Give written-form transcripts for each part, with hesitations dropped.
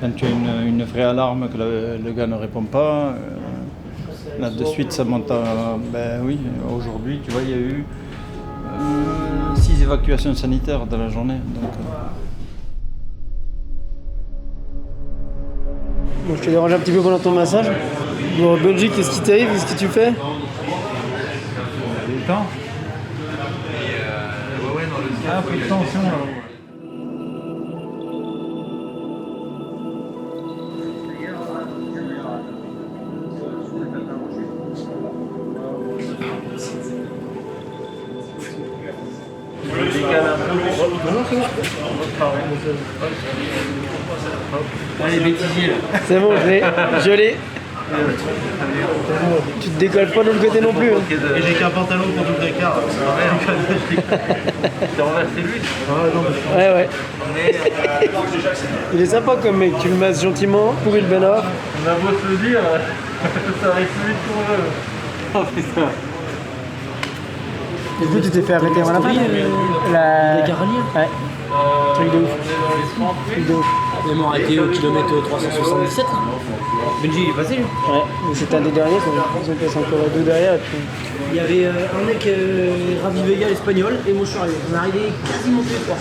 Quand tu as une vraie alarme que le gars ne répond pas, là de suite ça monte à... Ben oui, aujourd'hui, tu vois, il y a eu 6 évacuations sanitaires dans la journée. Donc, Bon, je te dérange un petit peu pendant ton massage. Bon, Benji, qu'est-ce qui t'arrive? Qu'est-ce que tu fais? du temps. Un peu de tension là. Allez, bêtisier là. C'est bon, je l'ai. Tu te décolles pas de l'autre côté non plus. Hein. Et j'ai qu'un pantalon pour tout le Dakar. T'as renversé lui? Ouais. Il est sympa comme mec, tu le masses gentiment, pourri le Bénard. On a beau se le dire, ça arrive plus vite qu'on veut. Oh putain. Et puis tu t'es fait arrêter avant la fin la Carolien. Ouais. Truc de ouf. Truc de ouf. Ils m'ont arrêté au kilomètre 377 là. Benji il est passé lui. Ouais, mais c'était un des derniers, quoi. Ils ont passé encore deux derrière. Et puis... Il y avait un mec Ravi Vega l'espagnol et moi je suis arrivé. On est arrivé quasiment tous les trois.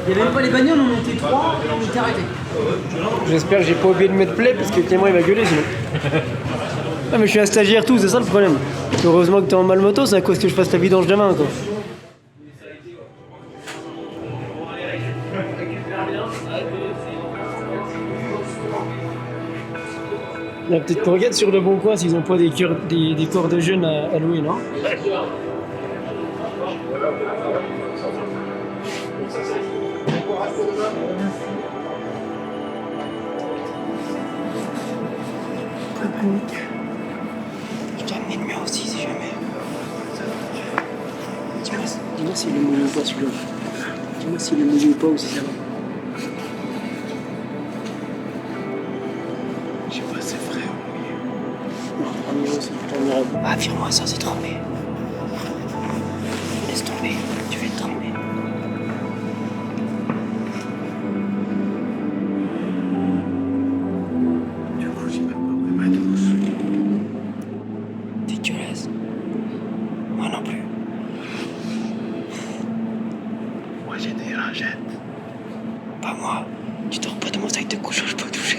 Il n'y avait même pas les bagnoles, on était trois et on était arrêtés. J'espère que j'ai pas oublié de mettre play parce que Clément il va gueuler sinon. Ah mais je suis un stagiaire tout, c'est ça le problème. Heureusement que t'es en mal moto, c'est à cause que je fasse la vidange demain quoi. Il y a peut-être qu'on regarde sur le bon coin s'ils ont pas des corps de jeunes à louer, non? Je t'ai amené le mien aussi si jamais. Dis-moi s'il est mouillé ou pas celui-là. Dis-moi s'il est mouillé ou pas ou si ça va. Je sais pas, c'est frais ou mouillé. Non, mouillé, c'est plutôt admirable. Ah, vire-moi ça, c'est trempé. Laisse tomber, tu vas être trempé. Du coup, j'ai même pas pris ma douche. Dégueulasse. Moi non plus. Moi, j'ai des lingettes. Pas moi. Tu dors pas dans mon sac de couchage, je peux toucher.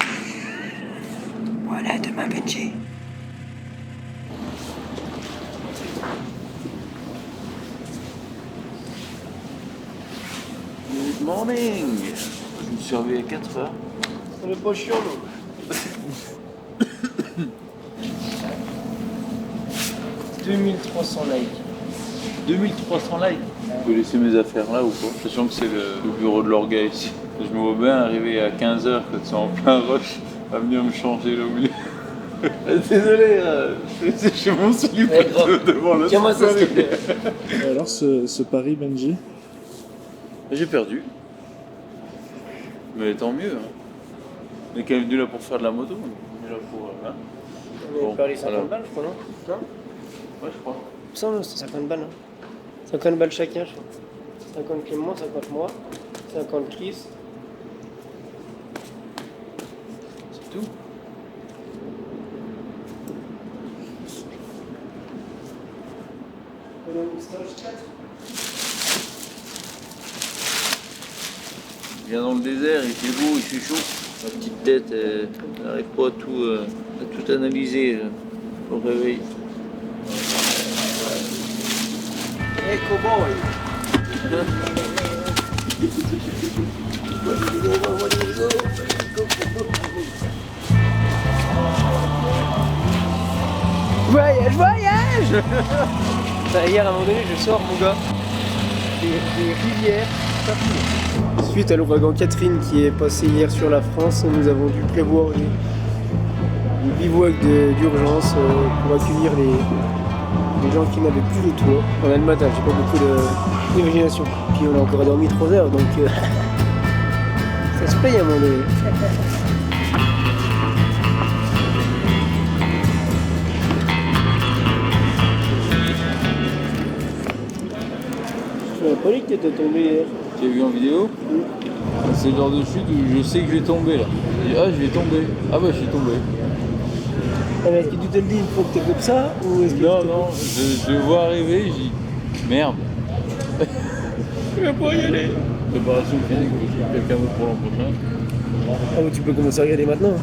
Voilà, demain Benji. Good morning. Je me suis réveillé à 4 heures. On est pas chiant, non? 2300 likes. 2300 likes. Je peux laisser mes affaires là ou pas? Sachant que c'est le bureau de l'orgueil ici. Je me vois bien arriver à 15h quand c'est en plein rush à venir me changer là au milieu. Désolé, j'ai mon slip devant le. Tiens-moi ça, s'il te plaît. Et alors ce pari Benji? J'ai perdu. Mais tant mieux. Hein. On est quand même venu là pour faire de la moto. On est là pour. Hein. On Bon, a parlé 50 alors. balles, je crois, non? Non? Ouais, je crois. Ça, c'est 50 balles. Hein. 50 balles chacun, je crois. 50 Clément, 50 moi, 50 Chris. C'est tout. Il vient dans le désert, il fait beau, il fait chaud. Ma petite tête, elle n'arrive pas à tout analyser au réveil. Hey, cowboy! Voyage! Hier, à un moment donné, je sors, mon gars, des rivières. Suite à l'ouragan Catherine qui est passé hier sur la France, nous avons dû prévoir des bivouacs d'urgence pour accueillir les gens qui n'avaient plus de toit. On a le matin, j'ai pas beaucoup d'imagination. Puis on a encore dormi 3 heures, donc ça se paye à un moment donné. Je savais pas dit que t'étais tombé hier. Tu as vu en vidéo? C'est le genre de chute où je sais que je vais tomber là. Je dis, ah, je vais tomber. Ah bah, je suis tombé. Alors, est-ce que tu te le dis une fois que t'es comme ça ou est-ce que Non, non, je le vois arriver, je dis, merde. Je vais pas y aller. Préparation physique, je trouve quelqu'un d'autre pour l'an prochain. Ah, tu peux commencer à regarder maintenant. Ouais,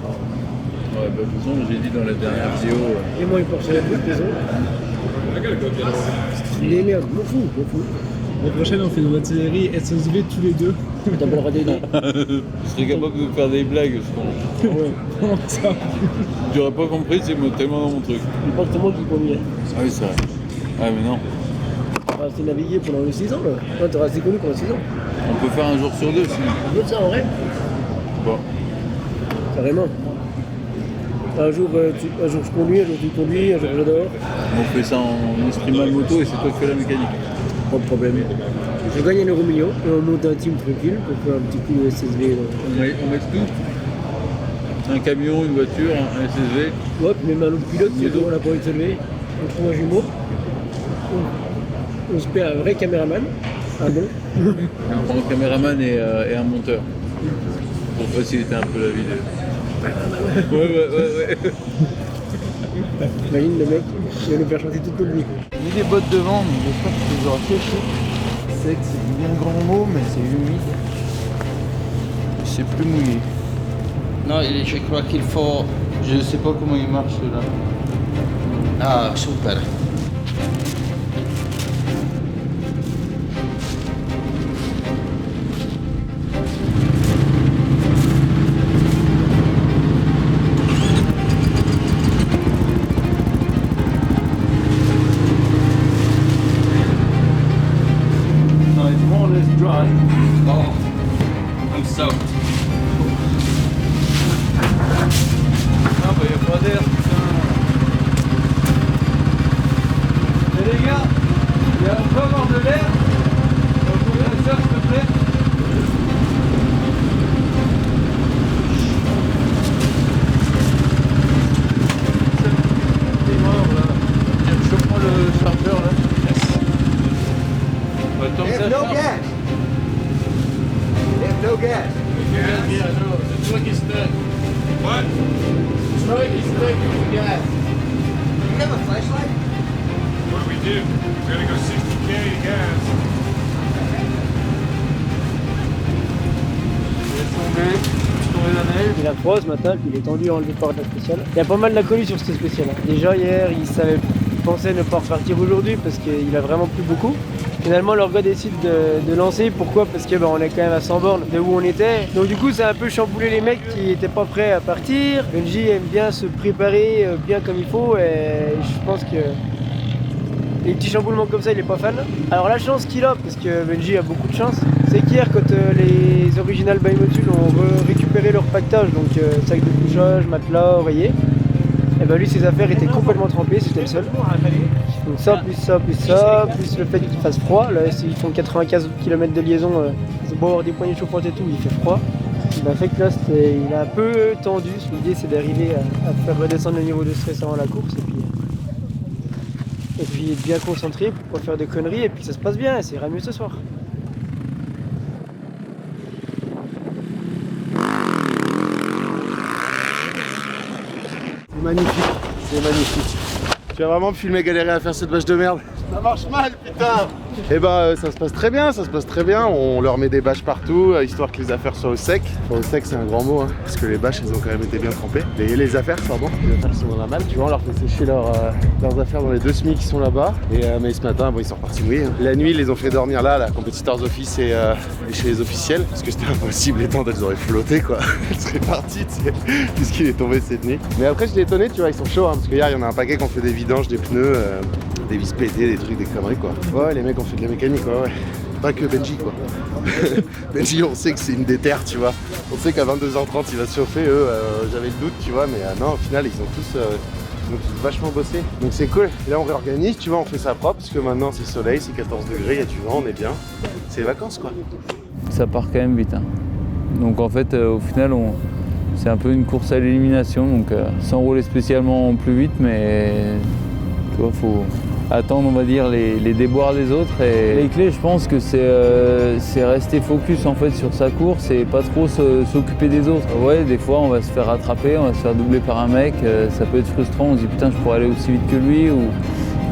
bah, de toute façon, j'ai dit dans la dernière vidéo. Et moi, il porte sur la petite maison. Il est merde, m'en fous, m'en fous. La prochaine, on fait une série SSV tous les deux. T'as pas le droit d'aider. Je serais capable de faire des blagues, je pense. Ouais, comment ça? J'aurais pas compris, c'est tellement dans mon truc. Je pense que c'est moi qui conduis. Ah oui, c'est vrai. Ah, mais non. T'as resté naviguer pendant les 6 ans, là. Ouais, t'as resté connu pendant 6 ans. On peut faire un jour sur deux, sinon. Tu veux ça en vrai? Bon. Carrément. Un jour, je conduis, un jour tu conduis, un jour j'adore. On fait ça en esprit mal moto et c'est toi qui fais la mécanique. Pas de problème. Je gagne un euro million et on monte un team tranquille pour faire un petit coup de SSV. On met tout. Un camion, une voiture, un SSV. Ouais, puis même un autre pilote, si on n'a pas envie de se lever, on trouve un jumeau. On se paie un vrai caméraman. Ah bon? On prend un caméraman et un monteur. Pour faciliter un peu la vie. Ouais. Imagine le mec, il va nous faire chanter toute notre vie. J'ai des bottes devant, mais j'espère que tu les auras séchées. C'est que c'est bien grand mot, mais c'est humide. C'est plus mouillé. Non, je crois qu'il faut... Je sais pas comment il marche là. Ah, super. Il a froid ce matin, puis il est tendu à enlever par la spéciale. Il y a pas mal d'accolus sur cette spéciale. Déjà hier, il pensait ne pas repartir aujourd'hui parce qu'il a vraiment plu beaucoup. Finalement, leur gars décide de lancer. Pourquoi? Parce que on est quand même à 100 bornes de où on était. Donc du coup, ça a un peu chamboulé les mecs qui n'étaient pas prêts à partir. Benji aime bien se préparer bien comme il faut et je pense que les petits chamboulements comme ça, il est pas fan. Alors la chance qu'il a, parce que Benji a beaucoup de chance, c'est qu'hier quand les original by Motul ont récupéré leur pactage, donc sac de couchage, matelas, oreiller, et ben lui ses affaires étaient complètement trempées, c'était le seul. Donc ça, plus le fait qu'il fasse froid, là s'ils font 95 km de liaison, c'est beau avoir des poignées chauffantes et tout, il fait froid. Il a fait que là il a un peu tendu, l'idée c'est d'arriver à faire redescendre le niveau de stress avant la course et puis être bien concentré pour pas faire de conneries et puis ça se passe bien et ça ira mieux ce soir. Magnifique, c'est magnifique. Tu as vraiment filmé galérer à faire cette vache de merde. Ça marche mal, putain. Et ben ça se passe très bien, On leur met des bâches partout, histoire que les affaires soient au sec. Enfin, au sec c'est un grand mot, hein, parce que les bâches elles ont quand même été bien trempées. Les affaires, pardon, les affaires sont dans la malle. Tu vois, on leur fait sécher leurs affaires dans les 2 semis qui sont là-bas. Mais ce matin, ils sont repartis mouillés. Hein. La nuit, ils les ont fait dormir là, la Competitors Office et chez les officiels, parce que c'était impossible, les tentes elles auraient flotté quoi. Elles seraient parties, tu sais, puisqu'il est tombé cette nuit. Mais après, je l'ai étonné, tu vois, ils sont chauds, hein, parce que hier, il y en a un paquet qui ont fait des vidanges, des pneus. Des vis pétées, des trucs, des conneries quoi. Ouais, les mecs ont fait de la mécanique ouais. Pas que Benji quoi. Benji, on sait que c'est une déterre, tu vois. On sait qu'à 22h30 il va se chauffer, eux, j'avais le doute, tu vois, mais non, au final ils ont tous vachement bossé. Donc c'est cool. Et là on réorganise, tu vois, on fait ça propre, parce que maintenant c'est soleil, c'est 14 degrés, il y a du vent, on est bien. C'est les vacances quoi. Ça part quand même vite. Hein. Donc en fait, au final, c'est un peu une course à l'élimination, donc sans rouler spécialement plus vite, mais tu vois, faut attendre, on va dire, les déboires des autres. Et les clés, je pense que c'est rester focus en fait sur sa course et pas trop s'occuper des autres. Ouais, des fois on va se faire rattraper, on va se faire doubler par un mec, ça peut être frustrant, on se dit putain je pourrais aller aussi vite que lui ou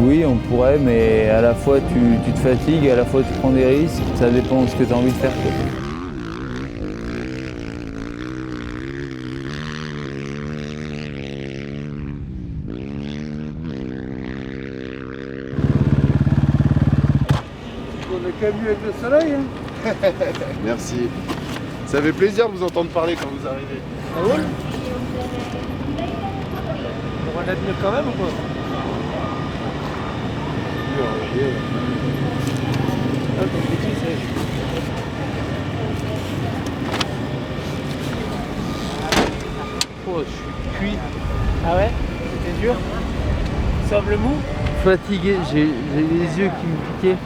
oui on pourrait, mais à la fois tu te fatigues, à la fois tu prends des risques, ça dépend de ce que tu as envie de faire. Avec le soleil, hein. Merci. Ça fait plaisir de vous entendre parler quand vous arrivez. Ah ouais? On va l'admettre quand même ou quoi? Ah, comme petit, c'est... Oh, je suis cuit. Ah ouais? C'était dur? Sable mou? Fatigué, j'ai les yeux qui me piquaient.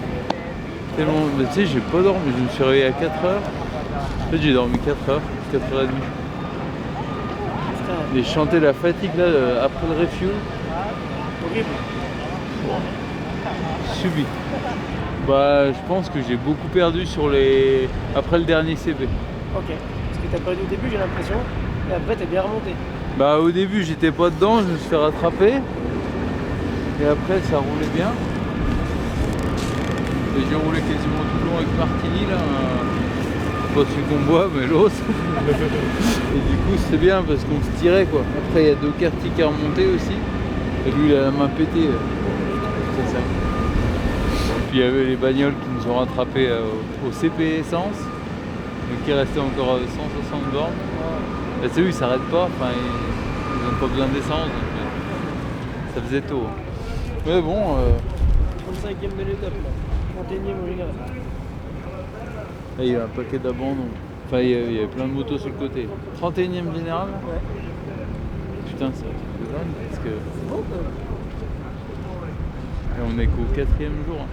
Tellement, mais tu sais, j'ai pas dormi, je me suis réveillé à 4h. En fait, j'ai dormi 4h, 4h30. J'ai chanté la fatigue là, après le refuel. Horrible. Subi. Bah, je pense que j'ai beaucoup perdu après le dernier CP. Ok. Parce que t'as perdu au début, j'ai l'impression. Et après, t'es bien remonté. Bah, au début, j'étais pas dedans, je me suis fait rattraper. Et après, ça roulait bien. Et j'ai roulé quasiment tout le long avec Martini là, pas celui qu'on boit mais l'autre. Et du coup c'est bien parce qu'on se tirait quoi. Après il y a Doherty qui a remonté aussi. Et lui il a la main pétée. C'est ça. Puis il y avait les bagnoles qui nous ont rattrapés au CP essence. Donc il restait encore 160 bornes. Et c'est eux ils s'arrêtent pas, enfin ils n'ont pas besoin d'essence donc ça faisait tôt. Mais bon. 35e de l'étape là. 31e au général. Là, il y a un paquet d'abandon. Enfin, il y avait plein de motos sur le côté. 31e général. Ouais. Putain, c'est un truc de dingue parce que. C'est bon quand même. Et on est qu'au 4e jour.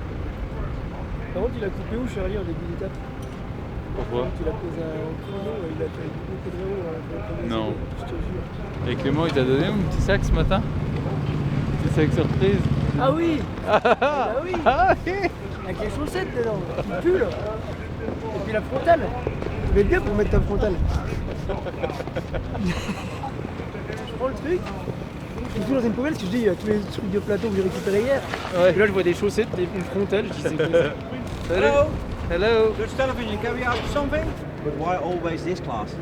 Par contre, il a coupé où Charlie en début d'étape? Pourquoi? Tu l'as posé un chrono, il a fait beaucoup de vélo. Non. Je te jure. Et Clément, il t'a donné un petit sac ce matin? Petit sac surprise. Ah oui! Ah oui! Ah oui. Avec les chaussettes dedans, qui puent là. Et puis la frontale. Tu mets bien pour mettre ta frontale. Je prends le truc, je le fous dans une poubelle parce que je dis il y a tous les trucs de plateau que j'ai récupérés hier. Ouais. Et là je vois des chaussettes, une frontale, je dis c'est quoi ça? Hello. Hello. Dutch television, can we ask you something? But why always this class?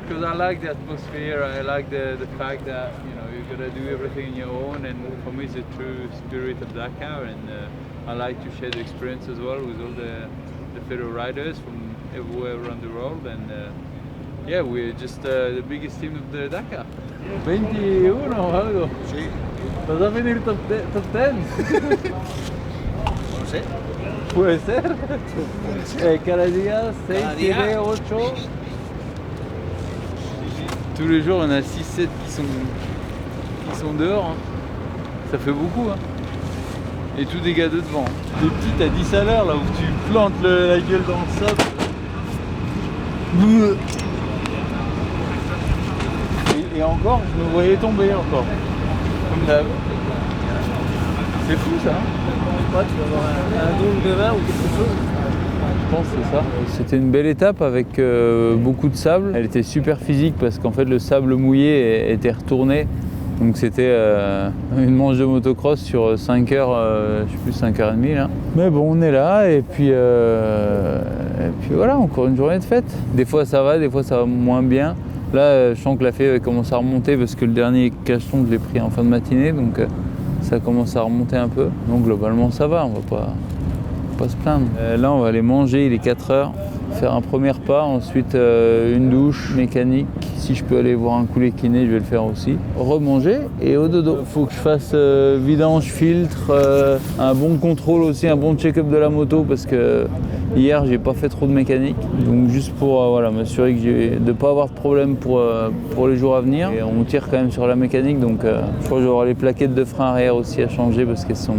Because I like the atmosphere, I like the fact that you gotta do everything on your own, and for me it's the true spirit of Dakar, and I like to share the experience as well with all the fellow riders from everywhere around the world, and yeah, we're just the biggest team of the Dakar. 21 o algo. Sí. ¿Vas a venir top 10? No sé. Puede ser. Cada día 6, Cada día. 7, 8. Tous les jours, on a 6-7 qui sont dehors. Hein. Ça fait beaucoup. Hein. Et tous des gars de devant. Des petites à 10 à l'heure là où tu plantes la gueule dans le sable. Et encore, je me voyais tomber encore. Comme d'hab. C'est fou ça. Je sais pas, tu vas avoir un don de vin ou quelque chose. Je pense que c'est ça. C'était une belle étape avec beaucoup de sable. Elle était super physique parce qu'en fait le sable mouillé était retourné. Donc c'était une manche de motocross sur 5 heures, je sais plus 5h30 là. Mais bon on est là et puis voilà, encore une journée de fête. Des fois ça va moins bien. Là je sens que la fée commence à remonter parce que le dernier cacheton je l'ai pris en fin de matinée donc ça commence à remonter un peu. Donc globalement ça va, on va pas se plaindre. Là on va aller manger, il est 4h, faire un premier repas, ensuite une douche mécanique. Si je peux aller voir un couler kiné, je vais le faire aussi. Remanger et au dodo. Faut que je fasse vidange, filtre, un bon contrôle aussi, un bon check-up de la moto parce que hier j'ai pas fait trop de mécanique. Donc juste pour voilà, m'assurer que de pas avoir de problème pour les jours à venir. Et on tire quand même sur la mécanique donc je crois que j'aurai les plaquettes de frein arrière aussi à changer parce qu'elles sont...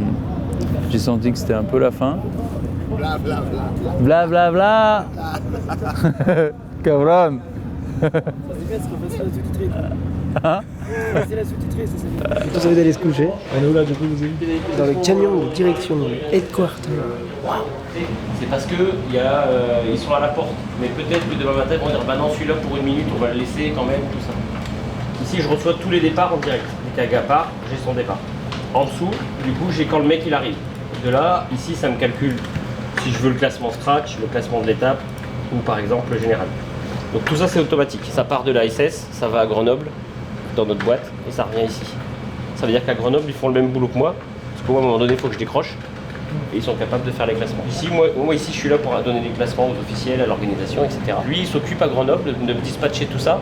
J'ai senti que c'était un peu la fin. Bla bla bla. Bla bla bla. Cabron. bien, ça serait facile à sous-titrer. Hein? Facile à sous-titrer, ça c'est bien. Vous avez d'aller se coucher. On est où là du coup, vous avez Dans le camion de direction Headquarter. C'est parce que ils sont à la porte. Mais peut-être que demain matin, ils vont dire bah non, celui-là pour une minute, on va le laisser quand même, tout ça. Ici, je reçois tous les départs en direct. Dès qu'un gars part, j'ai son départ. En dessous, du coup, j'ai quand le mec il arrive. De là, ici, ça me calcule si je veux le classement scratch, le classement de l'étape, ou par exemple le général. Donc tout ça, c'est automatique. Ça part de la SS, ça va à Grenoble, dans notre boîte, et ça revient ici. Ça veut dire qu'à Grenoble, ils font le même boulot que moi. Parce que moi, à un moment donné, il faut que je décroche. Et ils sont capables de faire les classements. Ici, moi ici, je suis là pour donner des classements aux officiels, à l'organisation, etc. Lui, il s'occupe à Grenoble de me dispatcher tout ça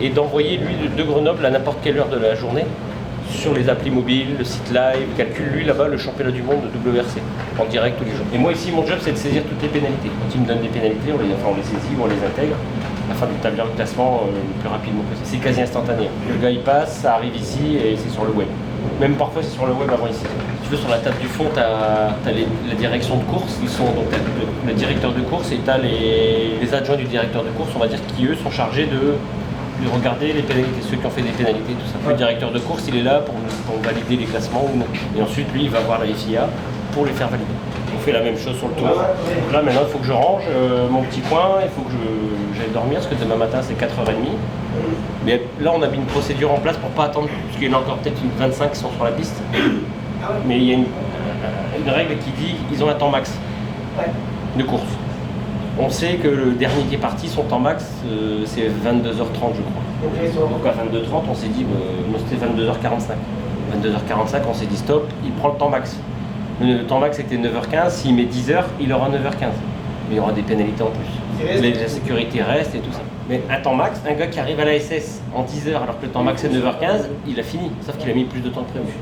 et d'envoyer lui de Grenoble à n'importe quelle heure de la journée sur les applis mobiles, le site live, calcule lui là-bas le championnat du monde de WRC en direct tous les jours. Et moi ici, mon job, c'est de saisir toutes les pénalités. Quand ils me donnent des pénalités, on les saisit, on les intègre afin d'établir le classement le plus rapidement possible. C'est quasi instantané. Le gars il passe, ça arrive ici et c'est sur le web. Même parfois c'est sur le web avant ici. Si tu veux, sur la table du fond, tu as la direction de course. Ils sont donc le directeur de course et tu as les adjoints du directeur de course, on va dire, qui eux sont chargés de regarder les pénalités, ceux qui ont fait des pénalités, tout ça. Le directeur de course, il est là pour valider les classements ou non. Et ensuite, lui, il va voir la FIA pour les faire valider. On fait la même chose sur le tour. Donc là, maintenant, il faut que je range mon petit coin, il faut que j'aille dormir, parce que demain matin, c'est 4h30. Mais là, on a mis une procédure en place pour pas attendre, parce qu'il y en a encore peut-être une 25 qui sont sur la piste. Mais il y a une règle qui dit qu'ils ont un temps max de course. On sait que le dernier qui est parti, son temps max, c'est 22h30, je crois. Donc à 22h30, on s'est dit, c'était 22h45. 22h45, on s'est dit stop, il prend le temps max. Le temps max était 9h15, s'il met 10h, il aura 9h15. Mais il y aura des pénalités en plus. La sécurité reste et tout ça. Mais un temps max, un gars qui arrive à la SS en 10h alors que le temps max est 9h15, il a fini, sauf qu'il a mis plus de temps que prévu.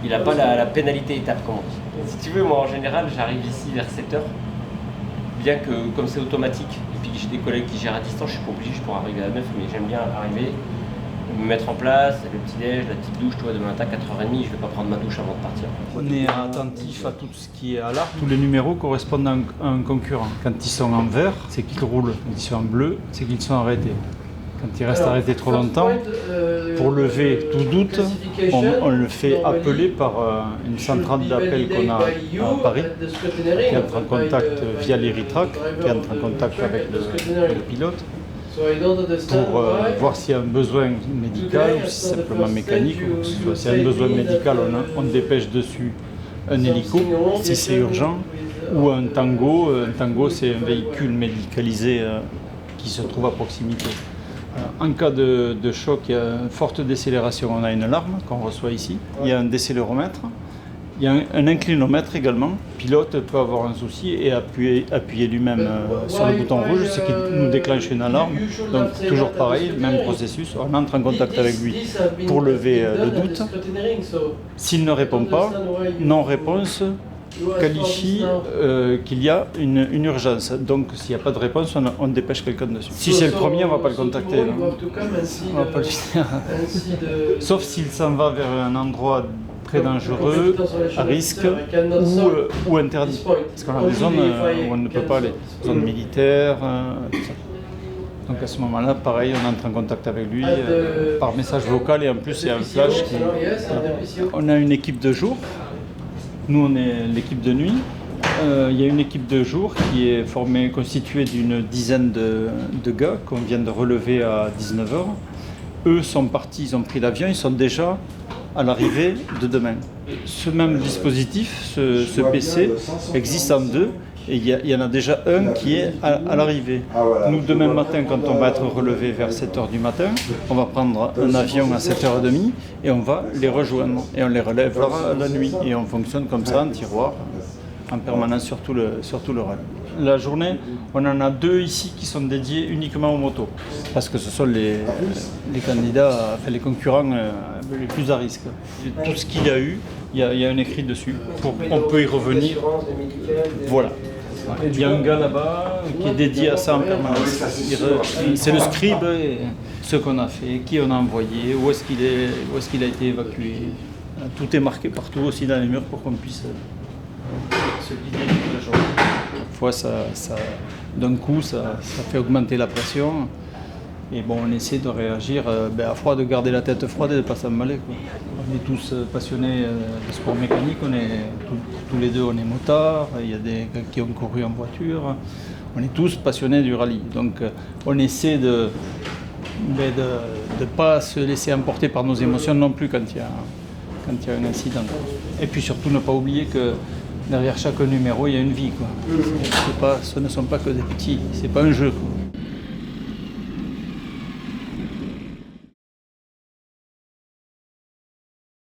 Il n'a pas la pénalité étape, comme on dit. Si tu veux, moi en général, j'arrive ici vers 7h. Bien que comme c'est automatique, et puis que j'ai des collègues qui gèrent à distance, je suis pas obligé, je pourrais arriver à 9, mais j'aime bien arriver, me mettre en place, le petit-déj, la petite douche, toi, demain matin 4h30, je vais pas prendre ma douche avant de partir. On est attentif à tout ce qui est à l'arc. Tous les numéros correspondent à un concurrent. Quand ils sont en vert, c'est qu'ils roulent. Quand ils sont en bleu, c'est qu'ils sont arrêtés. Quand ils restent arrêtés trop longtemps, pour lever tout doute, on le fait appeler par une centrale d'appel qu'on a à Paris, qui entre en contact via l'Eritrac, qui entre en contact avec le pilote, pour voir s'il y a un besoin médical ou si c'est simplement mécanique. S'il y a un besoin médical, on dépêche dessus un hélico, si c'est urgent, ou un Tango. Un Tango, c'est un véhicule médicalisé qui se trouve à proximité. En cas de choc, il y a une forte décélération, on a une alarme qu'on reçoit ici. Il y a un décéléromètre, il y a un inclinomètre également. Le pilote peut avoir un souci et appuyer lui-même sur le bouton rouge, ce qui nous déclenche une alarme. Donc toujours pareil, même processus, on entre en contact avec lui pour lever le doute. S'il ne répond pas, non-réponse qualifie qu'il y a une urgence. Donc s'il n'y a pas de réponse, on dépêche quelqu'un dessus. Si c'est le premier, on ne va pas le contacter. On va pas le faire. Sauf s'il s'en va vers un endroit très dangereux, à risque ou interdit. Parce qu'on a des zones où on ne peut pas aller. Zones militaires, tout ça. Donc à ce moment-là, pareil, on entre en contact avec lui par message vocal et en plus il y a un flash. On a une équipe de jour. Nous, on est l'équipe de nuit. Il y a une équipe de jour qui est constituée d'une dizaine de gars qu'on vient de relever à 19h. Eux sont partis, ils ont pris l'avion, ils sont déjà à l'arrivée de demain. Ce même dispositif, ce PC, existe en deux. Et il y en a déjà un qui est à l'arrivée. Nous, demain matin, quand on va être relevé vers 7h du matin, on va prendre un avion à 7h30 et on va les rejoindre. Et on les relèvera la nuit. Et on fonctionne comme ça, en tiroir, en permanence sur tout le run. La journée, on en a 2 ici qui sont dédiés uniquement aux motos. Parce que ce sont les candidats, enfin les concurrents les plus à risque. Tout ce qu'il y a eu, il y a un écrit dessus. On peut y revenir. Voilà. Il y a un gars là-bas qui est dédié à ça en permanence. C'est le scribe, ce qu'on a fait, qui on a envoyé, où est-ce qu'il a été évacué. Tout est marqué partout aussi dans les murs pour qu'on puisse se guider toute la journée. Parfois, d'un coup, ça fait augmenter la pression. Et bon, on essaie de réagir à froid, de garder la tête froide et de ne pas s'emballer. On est tous passionnés de sport mécanique, tous les deux on est motards, il y a des gars qui ont couru en voiture. On est tous passionnés du rallye. Donc on essaie de ne pas se laisser emporter par nos émotions non plus quand il y a un incident. Et puis surtout ne pas oublier que derrière chaque numéro il y a une vie. Ce ne sont pas que des petits, c'est pas un jeu.